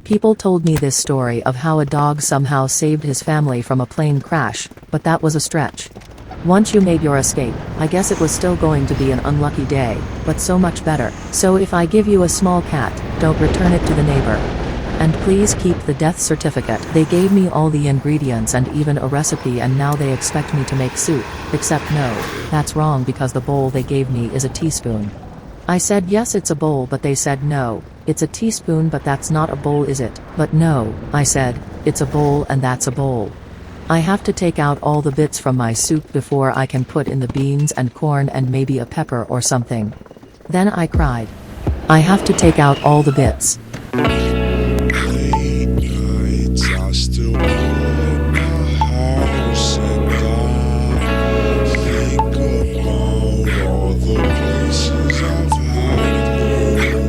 People told me this story of how a dog somehow saved his family from a plane crash, but that was a stretch. Once you made your escape, I guess it was still going to be an unlucky day, but so much better. So if I give you a small cat, don't return it to the neighbor. And please keep the death certificate. They gave me all the ingredients and even a recipe, and now they expect me to make soup. Except no, that's wrong because the bowl they gave me is a teaspoon. I said yes, it's a bowl, but they said no, it's a teaspoon, but that's not a bowl, is it? But no, I said, it's a bowl and that's a bowl. I have to take out all the bits from my soup before I can put in the beans and corn and maybe a pepper or something. Then I cried. I have to take out all the bits. Late nights, I still go in my house and I think about all the places I've had you.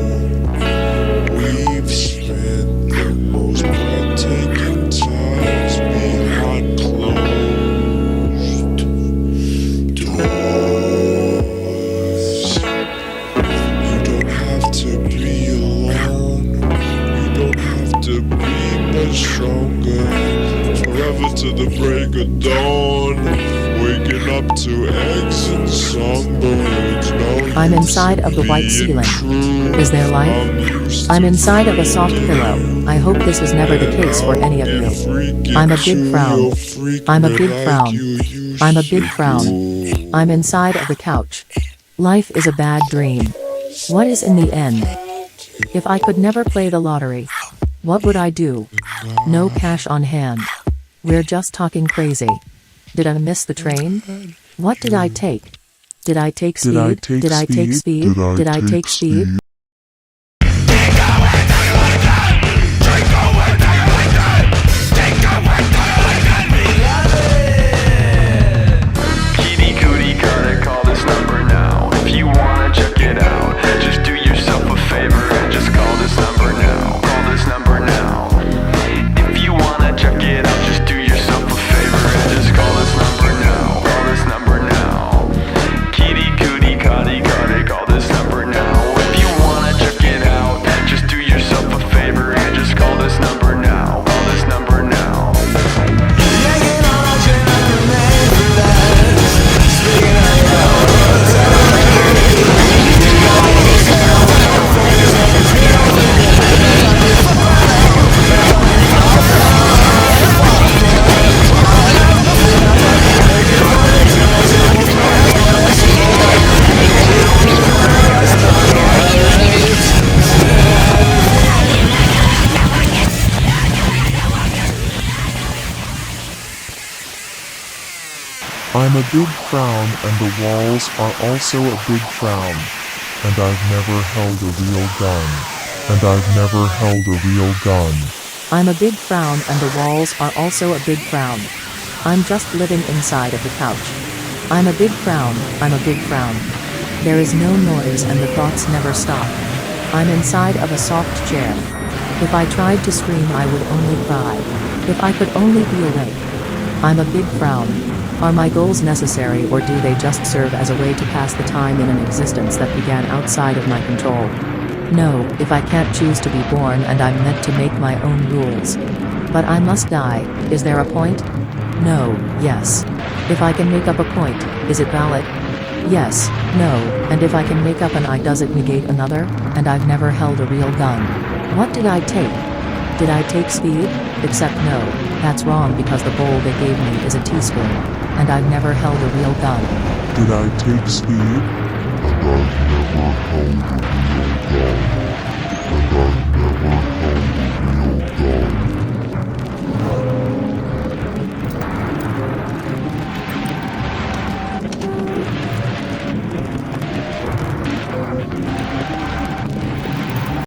We've spent the most breathtaking times behind closed doors. You don't have to be alone. Don't have to be much stronger. Forever to the break of dawn. Waking up to eggs and songbirds. No, I'm inside of the white ceiling. Is there life? I'm inside of a soft pillow. I hope this is never the case for any of you. I'm a big frown. I'm a big frown. I'm a big frown. I'm inside of the couch. Life is a bad dream. What is in the end? If I could never play the lottery, what would I do? No cash on hand. We're just talking crazy. Did I miss the train? What did I take? Did I take speed? Did I take speed? Did I take speed? Kitty cootie, gotta call this number now. If you wanna check it out, just do yourself a favor and just call this number now. Call this number now. If you wanna check it out, just do yourself a favor and just call this number now. Call this number now. Kitty cootie, gotta call this number now. If you wanna check it out, just do yourself a favor and just call this number now. Call this number now. I'm a big frown and the walls are also a big frown. And I've never held a real gun. And I've never held a real gun. I'm a big frown and the walls are also a big frown. I'm just living inside of the couch. I'm a big frown, I'm a big frown. There is no noise and the thoughts never stop. I'm inside of a soft chair. If I tried to scream I would only cry. If I could only be awake. I'm a big frown. Are my goals necessary, or do they just serve as a way to pass the time in an existence that began outside of my control? No, if I can't choose to be born and I'm meant to make my own rules. But I must die, is there a point? No, yes. If I can make up a point, is it valid? Yes, no, and if I can make up an eye, does it negate another? And I've never held a real gun. What did I take? Did I take speed? Except no, that's wrong because the bowl they gave me is a teaspoon. And I've never held a real gun. Did I take speed? And I've never held a real gun. And I've